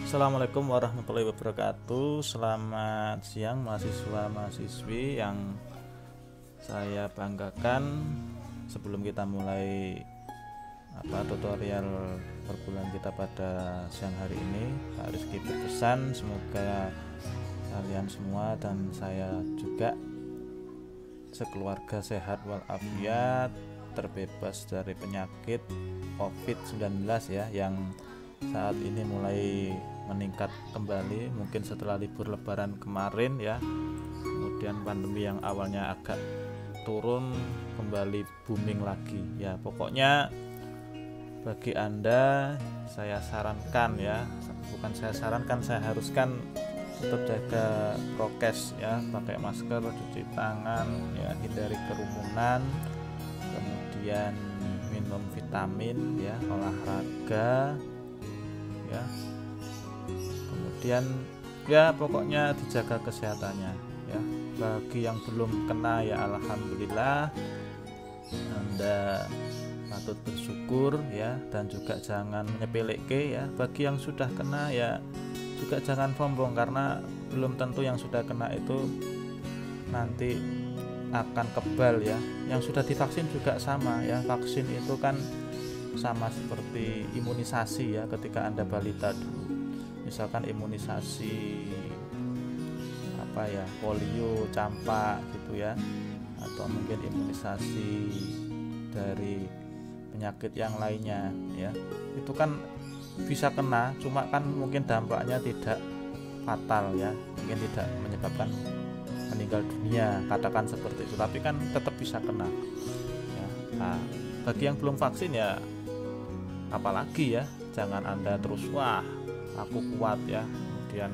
Assalamualaikum warahmatullahi wabarakatuh. Selamat siang mahasiswa-mahasiswi yang saya banggakan. Sebelum kita mulai tutorial perbulan kita pada siang hari ini, Pak Rizky berpesan semoga kalian semua dan saya juga sekeluarga sehat walafiat, terbebas dari penyakit COVID-19 ya, yang saat ini mulai meningkat kembali, mungkin setelah libur lebaran kemarin ya. Kemudian pandemi yang awalnya agak turun kembali booming lagi ya. Pokoknya bagi Anda saya sarankan ya, bukan saya sarankan, saya haruskan tetap jaga prokes ya, pakai masker, cuci tangan ya, hindari kerumunan, kemudian minum vitamin ya, olahraga ya, kemudian ya pokoknya dijaga kesehatannya ya. Bagi yang belum kena ya alhamdulillah, Anda patut bersyukur ya, dan juga jangan menyepelekke ya. Bagi yang sudah kena ya juga jangan sombong, karena belum tentu yang sudah kena itu nanti akan kebal ya. Yang sudah divaksin juga sama ya, vaksin itu kan sama seperti imunisasi ya. Ketika Anda balita dulu, misalkan imunisasi polio, campak gitu ya, atau mungkin imunisasi dari penyakit yang lainnya ya, itu kan bisa kena, cuma kan mungkin dampaknya tidak fatal ya, mungkin tidak menyebabkan meninggal dunia, katakan seperti itu, tapi kan tetap bisa kena ya. Nah, bagi yang belum vaksin ya apalagi ya, jangan Anda terus wah aku kuat ya, kemudian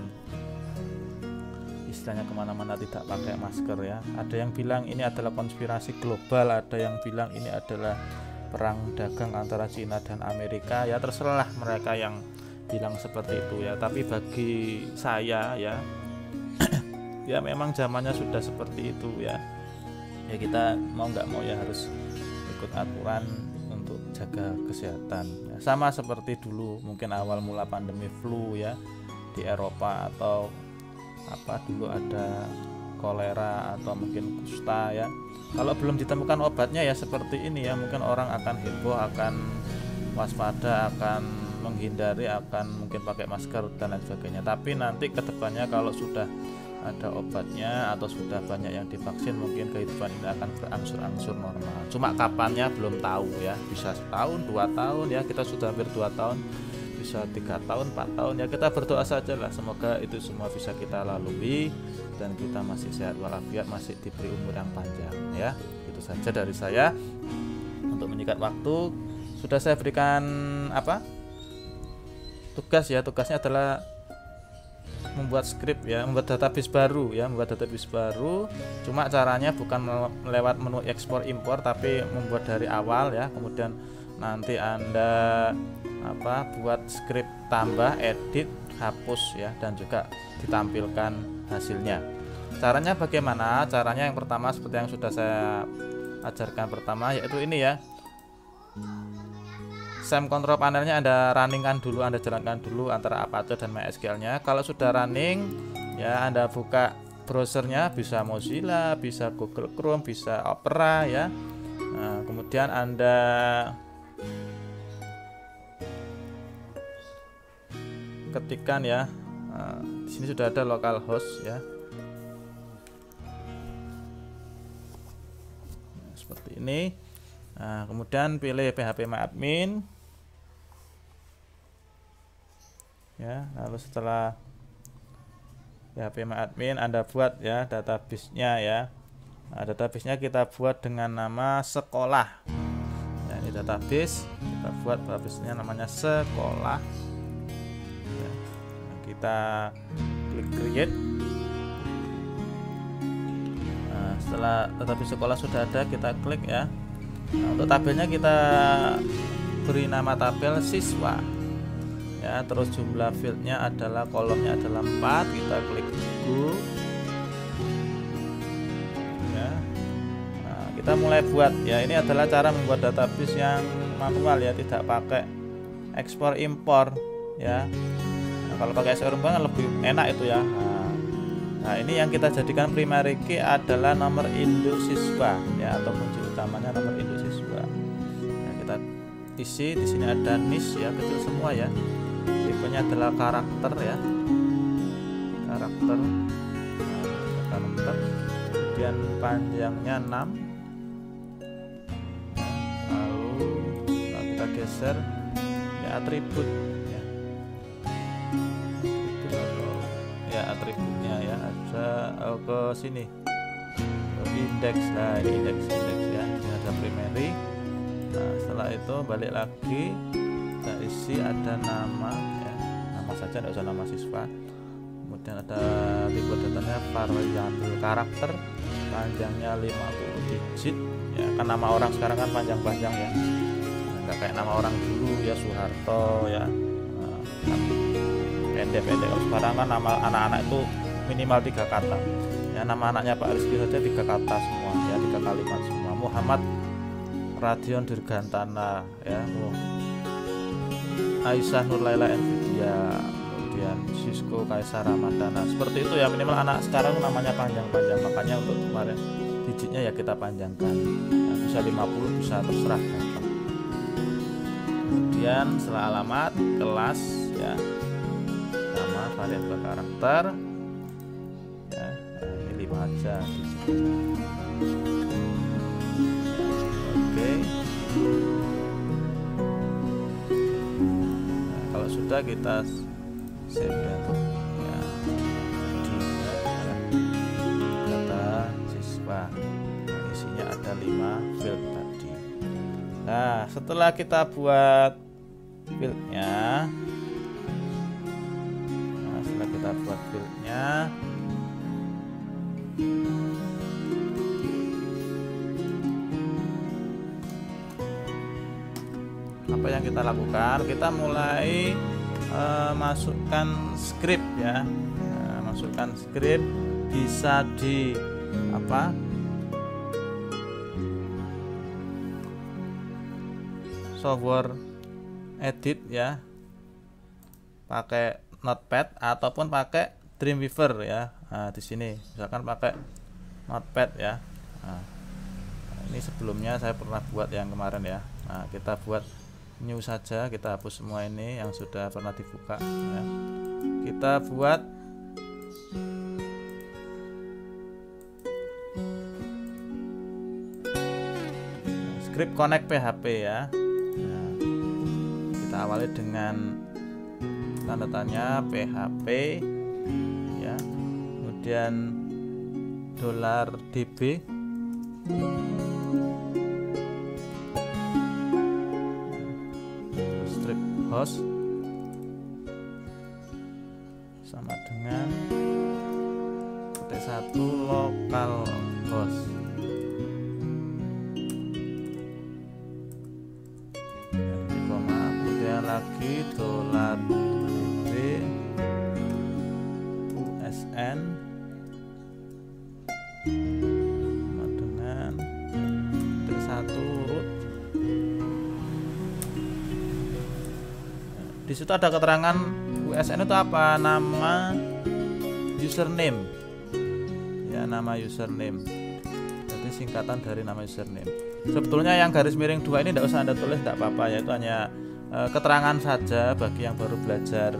istilahnya kemana-mana tidak pakai masker ya. Ada yang bilang ini adalah konspirasi global, ada yang bilang ini adalah perang dagang antara Cina dan Amerika ya, terserah mereka yang bilang seperti itu ya. Tapi bagi saya ya ya memang zamannya sudah seperti itu ya, ya kita mau nggak mau ya harus ikut aturan untuk jaga kesehatan ya. Sama seperti dulu mungkin awal mula pandemi flu ya di Eropa, atau dulu ada kolera atau mungkin kusta ya. Kalau belum ditemukan obatnya ya seperti ini ya, mungkin orang akan heboh, akan waspada, akan menghindari, akan mungkin pakai masker dan lain sebagainya. Tapi nanti kedepannya kalau sudah ada obatnya atau sudah banyak yang divaksin, mungkin kehidupan ini akan berangsur-angsur normal. Cuma kapannya belum tahu ya, bisa setahun, 2 tahun ya, kita sudah hampir 2 tahun, bisa 3 tahun, 4 tahun ya. Kita berdoa saja lah, semoga itu semua bisa kita lalui dan kita masih sehat walafiat, masih diberi umur yang panjang ya. Itu saja dari saya. Untuk menyingkat waktu, sudah saya berikan tugas ya. Tugasnya adalah membuat skrip ya, membuat database baru ya, membuat database baru. Cuma caranya bukan lewat menu ekspor impor, tapi membuat dari awal ya. Kemudian nanti Anda buat skrip, tambah, edit, hapus ya, dan juga ditampilkan hasilnya. Caranya bagaimana? Caranya yang pertama seperti yang sudah saya ajarkan pertama, yaitu ini ya. SAM control panelnya Anda runningkan dulu, Anda jalankan dulu antara Apache dan MySQL-nya. Kalau sudah running ya, Anda buka browsernya, bisa Mozilla, bisa Google Chrome, bisa Opera ya. Nah, kemudian Anda ketikkan ya. Di sini sudah ada localhost ya. Nah, seperti ini. Nah, kemudian pilih phpMyAdmin ya. Lalu setelah phpMyAdmin Anda buat ya database-nya ya. Nah, database-nya kita buat dengan nama sekolah ya, ini database, kita buat database-nya namanya sekolah ya. Nah, kita klik create. Nah, setelah database sekolah sudah ada, kita klik ya. Nah, untuk tabelnya kita beri nama tabel siswa ya, terus jumlah fieldnya adalah, kolomnya adalah 4, kita klik go ya. Nah, kita mulai buat ya. Ini adalah cara membuat database yang manual ya, tidak pakai ekspor impor ya. Nah, kalau pakai SQL kan lebih enak itu ya. Nah, ini yang kita jadikan primary key adalah nomor induk siswa ya, atau kunci utamanya nomor induk siswa. Nah, kita isi di sini ada niche ya, kecil semua ya. Tipenya adalah karakter ya, karakter. Kemudian panjangnya 6. Lalu kita geser ya, atribut ya, atributnya ya, ada ke sini ke indeks. Nah, ini indeks ya, ini ada primary. Nah, setelah itu balik lagi, kita isi ada nama ya, nama saja, tidak usah nama siswa. Kemudian ada tipe datanya variabel karakter, panjangnya 50 digit ya, kan nama orang sekarang kan panjang-panjang ya, nggak kayak nama orang dulu ya, Soeharto ya, pendek-pendek. Kalau sekarang kan nama anak-anak itu minimal 3 kata ya, nama anaknya Pak Rizky saja 3 kata semua ya, 3 kalimat semua. Muhammad Radion Dirgantana ya, Aisyah Nurlaila Nvidia, kemudian Sisko Kaisar Ramadana, seperti itu ya. Minimal anak sekarang namanya panjang-panjang, makanya untuk kemarin digitnya ya kita panjangkan ya, bisa 50 bisa terserah. Kemudian setelah alamat, kelas ya, nama, variabel karakter ya, ini 5 aja di sini. Oke. Nah, kalau sudah kita save ya, di data siswa. Nah, isinya ada 5 field tadi. Nah, setelah kita buat fieldnya, apa yang kita lakukan? Kita mulai masukkan script ya, masukkan script, bisa di software edit ya, pakai Notepad ataupun pakai Dreamweaver ya. Nah, di sini misalkan pakai Notepad ya. Nah, ini sebelumnya saya pernah buat yang kemarin ya. Nah, kita buat new saja, kita hapus semua ini yang sudah pernah dibuka ya. Kita buat script connect PHP ya. Nah, kita awali dengan tanda tanya PHP ya, kemudian $db strip host sama dengan T1 local host. Kemudian lagi $db USN sama dengan T1 root. Di situ ada keterangan USN itu apa? Nama username ya, nama username. Jadi singkatan dari nama username. Sebetulnya yang garis miring 2 ini tidak usah Anda tulis, tidak apa-apa ya, itu hanya keterangan saja bagi yang baru belajar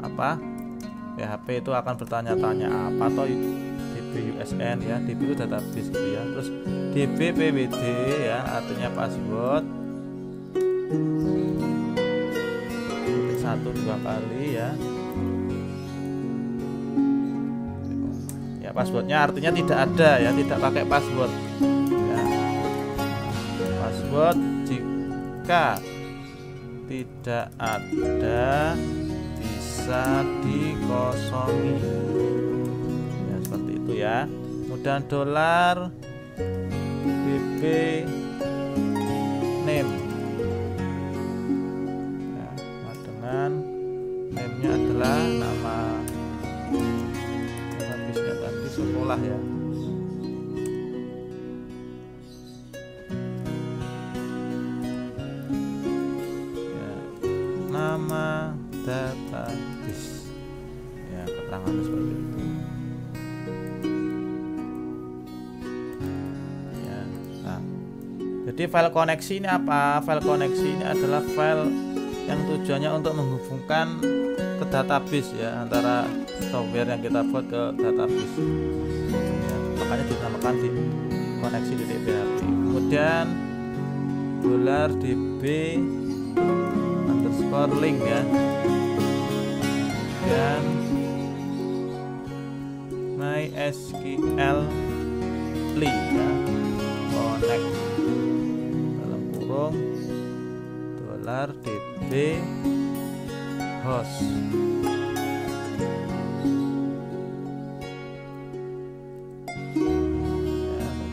PHP. Itu akan bertanya-tanya apa atau DB USN ya, DB itu database gitu ya. Terus DB PWD ya, artinya password 1 2 kali ya. Ya, passwordnya artinya tidak ada ya, tidak pakai password ya. Password jika tidak ada bisa dikosongi ya, seperti itu ya. Kemudian $bb name ya, dengan name-nya adalah nama habisnya tadi sekolah ya. Nama database Jadi file koneksi ini apa? File koneksi ini adalah file yang tujuannya untuk menghubungkan ke database ya, antara software yang kita buat ke database ya, makanya dinamakan di koneksi .php. Kemudian $db underscore link ya, dan MySQL link ya, connect dalam kurung $db host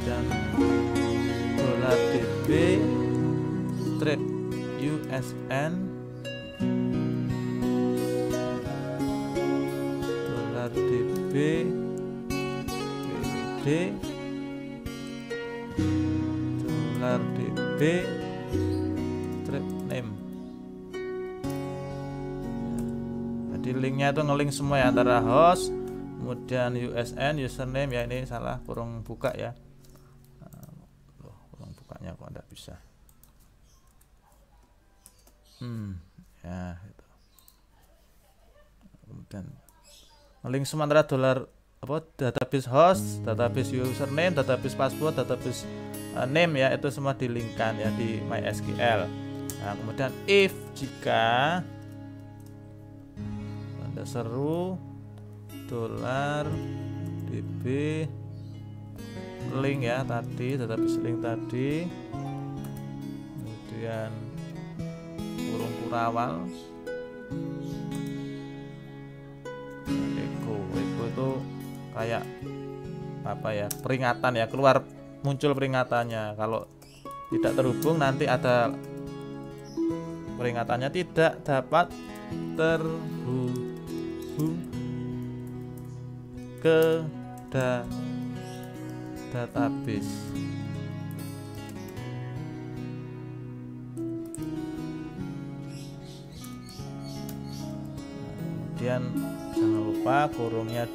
ya, kemudian $db strip USN $db wwd $db strip name. Jadi linknya itu ngelink semua ya, antara host kemudian USN username ya, ini salah kurung buka ya. Loh, kurung bukanya kok enggak bisa. Ya itu. Kemudian ngelink semua antara database host, database username, database password, database name ya, itu semua dilingkan ya di MySQL. Nah, kemudian if jika Anda seru $db link ya tadi, database link tadi, kemudian kurung kurawal echo itu kayak apa ya, peringatan ya, muncul peringatannya. Kalau tidak terhubung nanti ada peringatannya, tidak dapat terhubung ke database. Kemudian jangan lupa kurungnya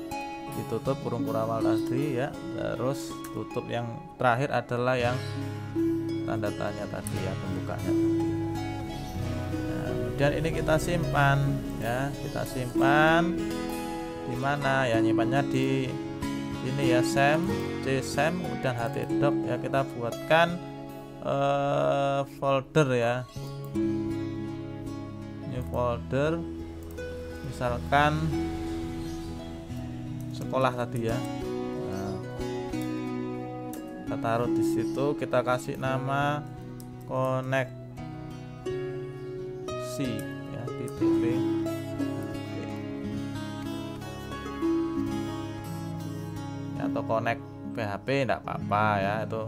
ditutup, kurung kurawal tadi ya, terus tutup. Yang terakhir adalah yang tanda tanya tadi ya, pembukanya tadi. Nah, kemudian ini kita simpan ya, kita simpan di mana ya, nyimpannya di sini ya, csam kemudian htdoc ya, kita buatkan folder ya, new folder, misalkan sekolah tadi ya. Nah, kita taruh di situ, kita kasih nama koneksi ya, .php ya, atau connect PHP enggak apa-apa ya, itu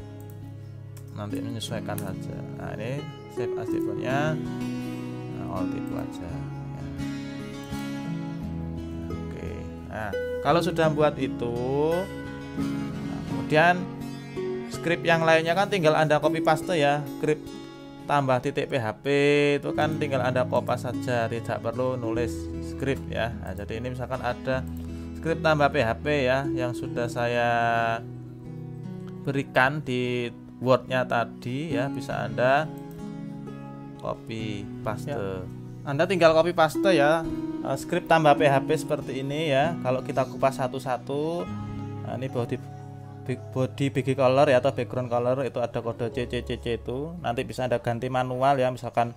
nanti menyesuaikan saja. Nah, ini save as defaultnya, nah, alt itu aja ya. Oke, nah kalau sudah buat itu, nah, kemudian script yang lainnya kan tinggal Anda copy paste ya. Script tambah .php itu kan tinggal Anda copy saja, tidak perlu nulis script ya. Nah, jadi ini misalkan ada script tambah PHP ya yang sudah saya berikan di Word-nya tadi ya, bisa Anda copy paste ya. Anda tinggal copy paste ya, script tambah PHP seperti ini ya. Kalau kita kupas satu-satu, nah, ini body BG color ya, atau background color itu ada kode CCCC itu. Nanti bisa Anda ganti manual ya, misalkan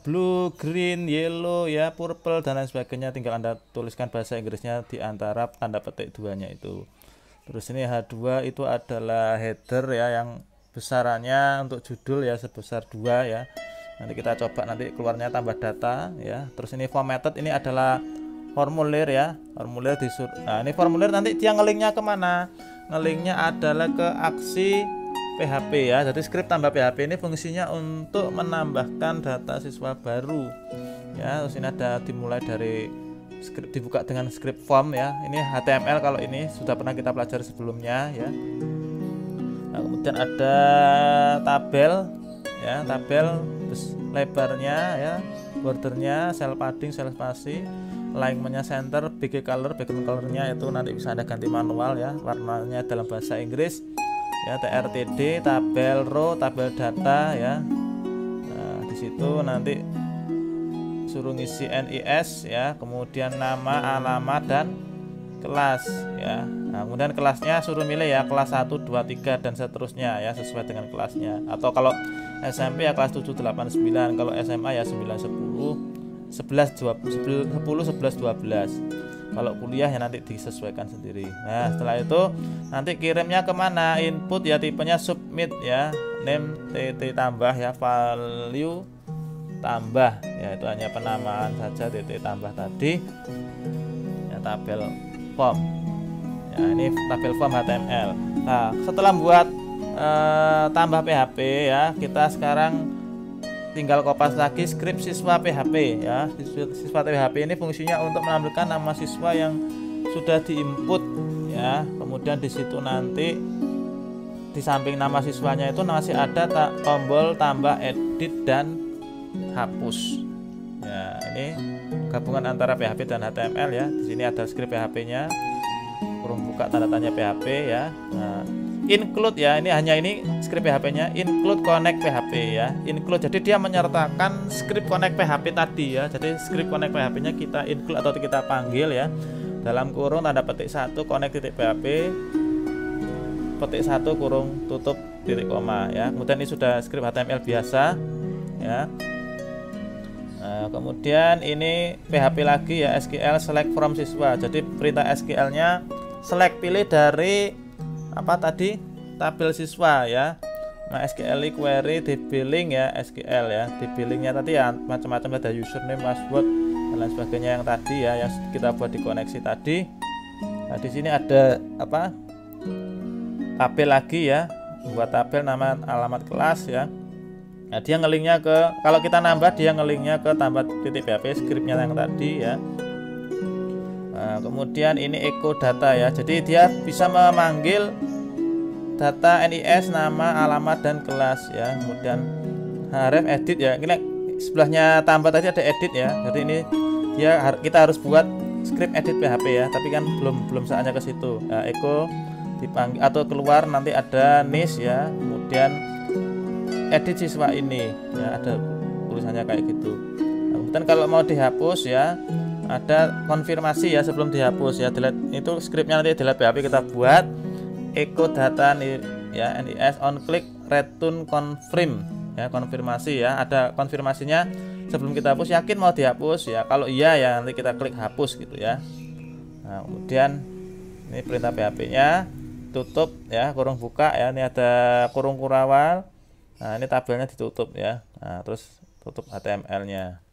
blue, green, yellow ya, purple dan lain sebagainya. Tinggal Anda tuliskan bahasa Inggrisnya di antara tanda petik duanya itu. Terus ini H2 itu adalah header ya, yang besarannya untuk judul ya sebesar 2 ya. Nanti kita coba, nanti keluarnya tambah data ya. Terus ini form method, ini adalah formulir ya, formulir nah ini formulir nanti dia ngelinknya kemana? Ngelinknya adalah ke aksi PHP ya. Jadi script tambah PHP ini fungsinya untuk menambahkan data siswa baru ya. Terus ini ada dimulai dari script, dibuka dengan script form ya. Ini HTML, kalau ini sudah pernah kita pelajari sebelumnya ya. Nah, kemudian ada tabel ya, tabel lebarnya ya, bordernya, cell padding, cell spasi, alignmentnya center, BG color, background colornya itu nanti bisa Anda ganti manual ya, warnanya dalam bahasa Inggris ya, TRTD, tabel row, tabel data ya. Nah, di situ nanti suruh ngisi NIS ya, kemudian nama, alamat, dan kelas ya. Nah, kemudian kelasnya suruh milih ya, kelas 1, 2, 3 dan seterusnya ya, sesuai dengan kelasnya. Atau kalau SMP ya kelas 7, 8, 9, kalau SMA ya 9, 10, 11, 10, 11, 12. Kalau kuliah ya nanti disesuaikan sendiri. Nah, setelah itu nanti kirimnya kemana? Input ya, tipenya submit ya, name TT tambah ya, value tambah ya, itu hanya penamaan saja, TT tambah tadi ya, tabel form ya, ini tabel form HTML. Nah, setelah buat tambah PHP ya, kita sekarang tinggal kopas lagi script siswa PHP ya. Siswa PHP ini fungsinya untuk menampilkan nama siswa yang sudah diinput ya. Kemudian di situ nanti di samping nama siswanya itu masih ada tombol tambah, edit, dan hapus. Ya, ini gabungan antara PHP dan HTML ya. Di sini ada script PHP-nya, kurung buka tanda tanya PHP ya. Nah, include ya, ini script PHP-nya, include connect PHP ya. Include, jadi dia menyertakan script connect PHP tadi ya. Jadi script connect PHP-nya kita include atau kita panggil ya. Dalam kurung tanda petik 1 connect titik PHP petik 1 kurung tutup titik koma ya. Kemudian ini sudah script HTML biasa ya. Nah, kemudian ini PHP lagi ya, SQL select from siswa. Jadi perintah SQL-nya select, pilih dari apa tadi, tabel siswa ya. Nah, SQL query di billing ya, SQL ya. Di billingnya tadi ya macam-macam, ada username, password dan lain sebagainya yang tadi ya, yang kita buat di koneksi tadi. Nah, di sini ada apa, tabel lagi ya, buat tabel nama, alamat, kelas ya. Nah, dia ngelinknya ke, kalau kita nambah dia ngelinknya ke tambah titik PHP scriptnya yang tadi ya. Nah, kemudian ini echo data ya, jadi dia bisa memanggil data NIS, nama, alamat, dan kelas ya. Kemudian href edit ya, ini sebelahnya tambah tadi ada edit ya, jadi ini kita harus buat script edit PHP ya, tapi kan belum saatnya ke situ. Nah, echo dipanggil atau keluar nanti ada nis ya, kemudian edit siswa ini ya, ada tulisannya kayak gitu. Nah, kemudian kalau mau dihapus ya, ada konfirmasi ya sebelum dihapus ya, delete, itu scriptnya nanti delete PHP kita buat echo data nih ya, NIS on click return confirm ya, konfirmasi ya, ada konfirmasinya sebelum kita hapus, yakin mau dihapus ya, kalau iya ya nanti kita klik hapus gitu ya. Nah, kemudian ini perintah PHP-nya tutup ya, kurung buka ya, ini ada kurung kurawal. Nah, ini tabelnya ditutup ya. Nah, terus tutup HTML-nya.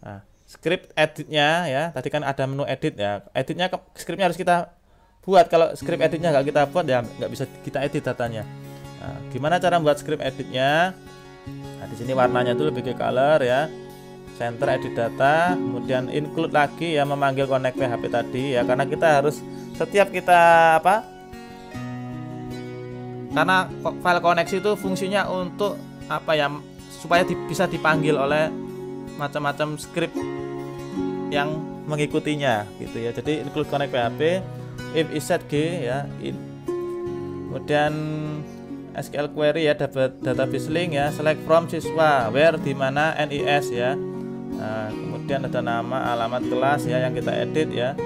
Nah, script editnya ya, tadi kan ada menu edit ya. Editnya scriptnya harus kita buat. Kalau script editnya nggak kita buat ya nggak bisa kita edit datanya. Nah, gimana cara buat script editnya? Nah, di sini warnanya itu lebih ke color ya. Center edit data, kemudian include lagi ya, memanggil connect PHP tadi ya, karena kita harus setiap kita apa? Karena file koneksi itu fungsinya untuk apa ya, supaya bisa dipanggil oleh macam-macam script yang mengikutinya gitu ya. Jadi include connect PHP, if is set g ya, kemudian SQL query ya, database link ya, select from siswa, where di mana NIS ya. Nah, kemudian ada nama, alamat, kelas ya yang kita edit ya.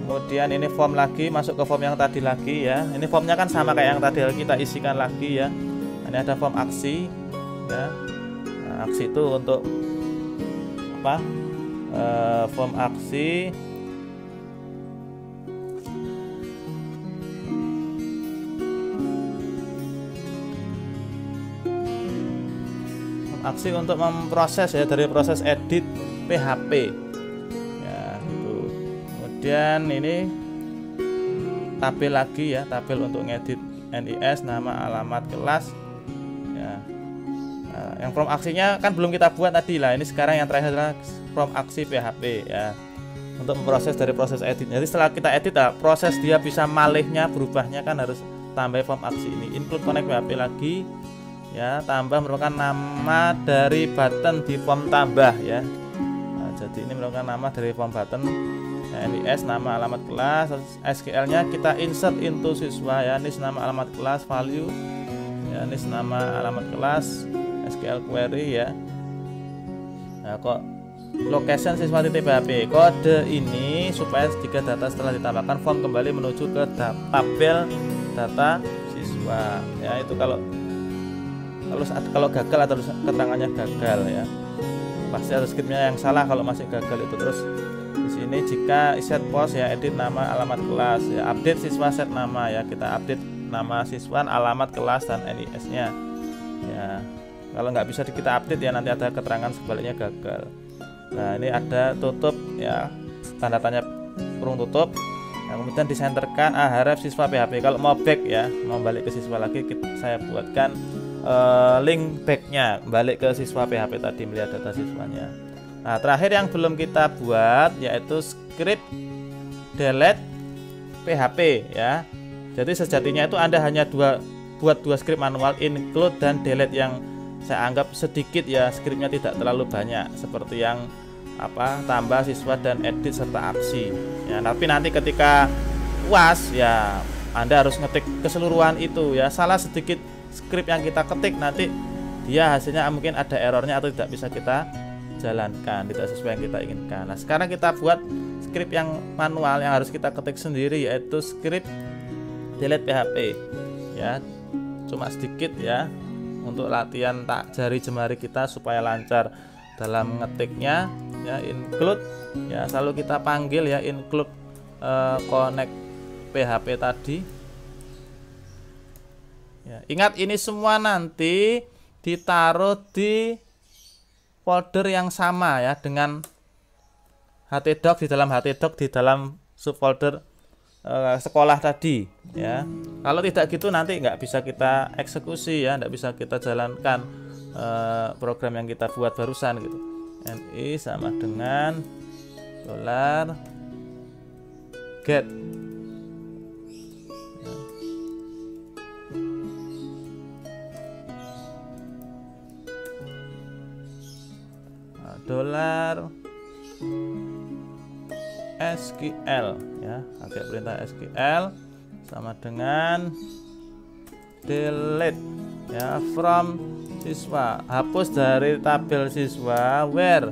Kemudian ini form lagi, masuk ke form yang tadi lagi ya. Ini formnya kan sama kayak yang tadi, kita isikan lagi ya. Ini ada form aksi ya. Nah, aksi itu untuk apa? Form aksi untuk memproses ya, dari proses edit PHP. Kemudian ini tabel lagi ya, tabel untuk ngedit NIS, nama, alamat, kelas ya. Nah, yang form aksinya kan belum kita buat tadi lah, ini sekarang yang terakhir adalah form aksi PHP ya, untuk memproses dari proses edit. Jadi setelah kita edit lah, proses dia bisa malihnya, berubahnya kan harus tambah form aksi ini. Include connect PHP lagi ya, tambah merupakan nama dari button di form tambah ya. Nah, jadi ini merupakan nama dari form button NIS nama alamat kelas, SQL nya kita insert into siswa ya, NIS nama alamat kelas value ya, NIS nama alamat kelas SQL query ya. Nah, kok location siswa titik PHP, kode ini supaya jika data setelah ditambahkan form kembali menuju ke tabel data siswa ya. Itu kalau gagal atau keterangannya gagal ya, pasti ada scriptnya yang salah kalau masih gagal itu. Terus di sini jika set post ya, edit nama alamat kelas ya, update siswa set nama ya, kita update nama siswa, alamat kelas dan NIS nya ya. Kalau nggak bisa kita update ya, nanti ada keterangan sebaliknya gagal. Nah, ini ada tutup ya, tanda tanya kurung tutup. Nah, kemudian disenterkan href siswa PHP. Kalau mau back ya, mau balik ke siswa lagi, saya buatkan link backnya balik ke siswa PHP tadi, melihat data siswanya. Nah, terakhir yang belum kita buat yaitu script delete PHP ya. Jadi sejatinya itu Anda hanya buat dua script manual, include dan delete, yang saya anggap sedikit ya, scriptnya tidak terlalu banyak, seperti yang tambah siswa dan edit serta absi ya. Tapi nanti ketika UAS ya, Anda harus ngetik keseluruhan itu ya. Salah sedikit script yang kita ketik, nanti dia hasilnya mungkin ada errornya atau tidak bisa kita jalankan, tidak sesuai yang kita inginkan. Nah, sekarang kita buat script yang manual yang harus kita ketik sendiri, yaitu script delete PHP ya. Cuma sedikit ya, untuk latihan jari jemari kita supaya lancar dalam ngetiknya ya. Include ya, selalu kita panggil ya, include connect PHP tadi ya. Ingat, ini semua nanti ditaruh di folder yang sama ya dengan htdoc, di dalam htdoc, di dalam subfolder sekolah tadi ya. Kalau tidak gitu nanti nggak bisa kita eksekusi ya, nggak bisa kita jalankan program yang kita buat barusan gitu. NI sama dengan $get $ SQL ya, pakai perintah SQL sama dengan delete ya, from siswa, hapus dari tabel siswa, where,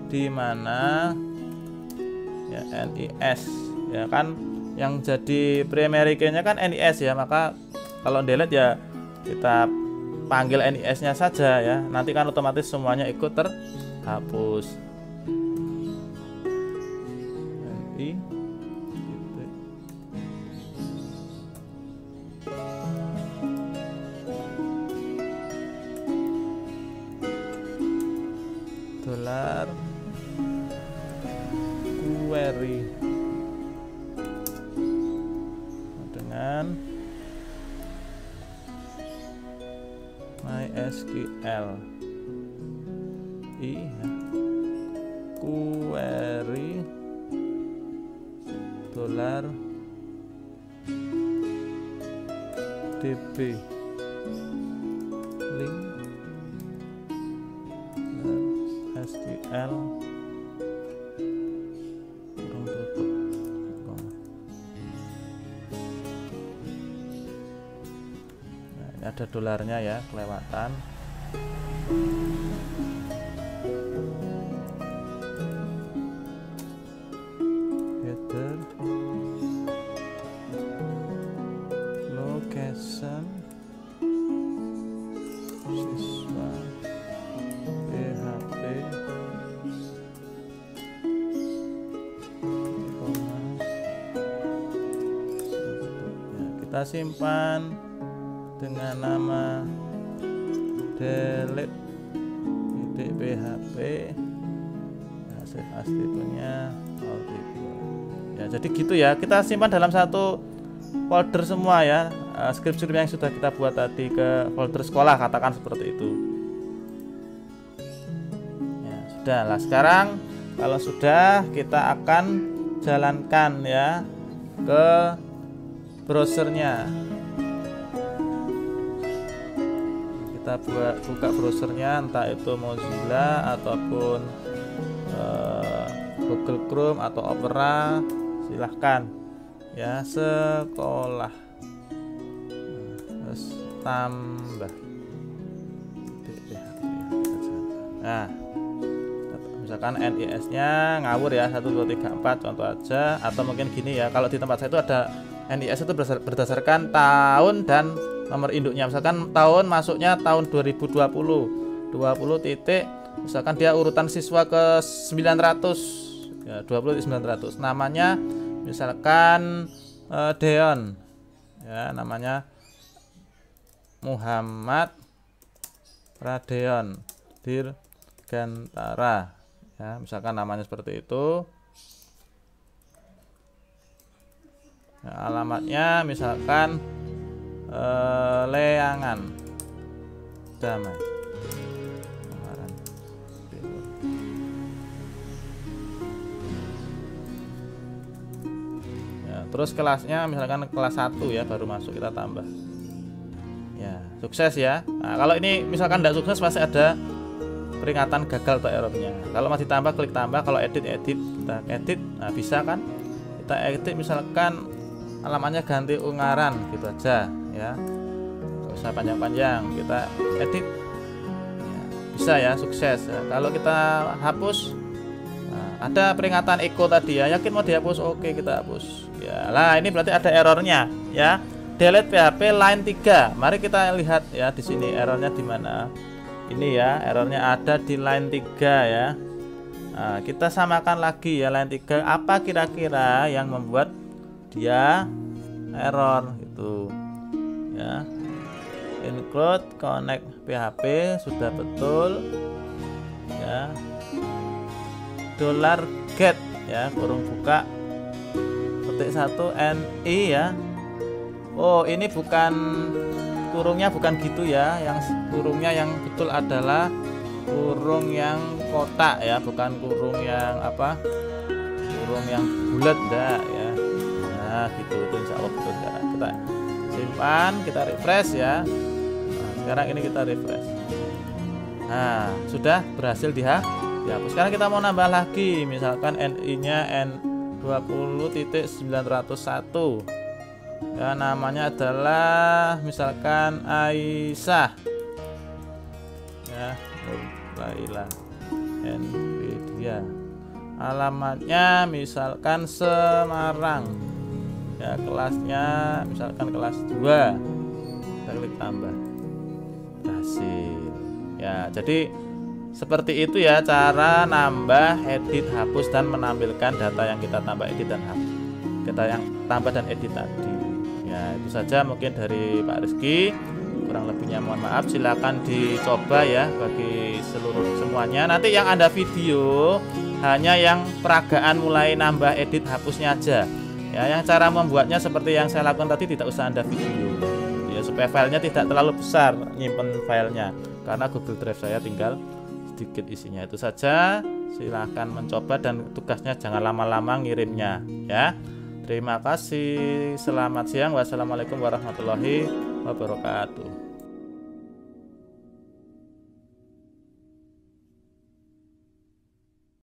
di mana ya, NIS ya kan, yang jadi primary key-nya kan NIS ya, maka kalau delete ya kita panggil NIS nya saja ya, nanti kan otomatis semuanya ikut terhapus. NI $query dengan MySQL ya. Query $db link SQL ada dolarnya ya, kelewatan. Header location siswa PHP ya, kita simpan dengan nama delete .php ya, save as tipenya multiple ya. Jadi gitu ya, kita simpan dalam satu folder semua ya, script-script yang sudah kita buat tadi ke folder sekolah, katakan seperti itu ya. Sudah lah, sekarang kalau sudah, kita akan jalankan ya ke browsernya. Kita buka browsernya, entah itu Mozilla ataupun Google Chrome atau Opera, silahkan ya. Sekolah, terus tambah. Nah, misalkan NIS-nya ngawur ya, 1 2 3 4 contoh aja. Atau mungkin gini ya, kalau di tempat saya itu ada NIS itu berdasarkan tahun dan nomor induknya. Misalkan tahun masuknya tahun 2020 titik, misalkan dia urutan siswa ke 900 ya, 20 900. Namanya misalkan Deon ya, namanya Muhammad Radeon Dirgantara ya, misalkan namanya seperti itu. Nah, alamatnya misalkan Leangan Damai Ungaran Timur. Ya, terus kelasnya misalkan kelas 1 ya, baru masuk kita tambah. Ya, sukses ya. Nah, kalau ini misalkan tidak sukses pasti ada peringatan gagal atau errornya. Kalau masih tambah, klik tambah. Kalau edit kita edit. Nah, bisa kan kita edit, misalkan alamatnya ganti Ungaran gitu aja ya, nggak usah panjang-panjang, kita edit ya, bisa ya, sukses ya. Kalau kita hapus, nah, ada peringatan echo tadi ya, yakin mau dihapus, oke kita hapus ya. Lah ini berarti ada errornya ya, delete PHP line 3. Mari kita lihat ya di sini errornya di mana. Ini ya, errornya ada di line 3 ya. Nah, kita samakan lagi ya line 3, apa kira-kira yang membuat dia error itu ya. Include connect PHP sudah betul ya. $get ya, kurung buka petik 1 NI ya. Oh, ini bukan kurungnya, bukan gitu ya. Yang kurungnya yang betul adalah kurung yang kotak ya, bukan kurung yang apa, kurung yang bulat enggak ya. Nah gitu, itu insya Allah betul ya. Kita simpan, kita refresh ya. Nah, sekarang ini kita refresh. Nah, sudah berhasil dihapus. Sekarang kita mau nambah lagi, misalkan NI nya N20.901 ya, namanya adalah misalkan Aisyah ya, Laila Nvidia. Alamatnya misalkan Semarang ya, kelasnya misalkan kelas 2, kita klik tambah, berhasil ya. Jadi seperti itu ya cara nambah, edit, hapus, dan menampilkan data yang kita tambah, edit, dan hapus, kita yang tambah dan edit tadi ya. Itu saja mungkin dari Pak Rizky, kurang lebihnya mohon maaf. Silakan dicoba ya bagi seluruh semuanya. Nanti yang ada video hanya yang peragaan mulai nambah, edit, hapusnya aja ya. Yang cara membuatnya seperti yang saya lakukan tadi, tidak usah Anda video ya, supaya filenya tidak terlalu besar nyimpen filenya, karena Google Drive saya tinggal sedikit isinya. Itu saja, silahkan mencoba, dan tugasnya jangan lama-lama ngirimnya ya. Terima kasih, selamat siang, wassalamualaikum warahmatullahi wabarakatuh.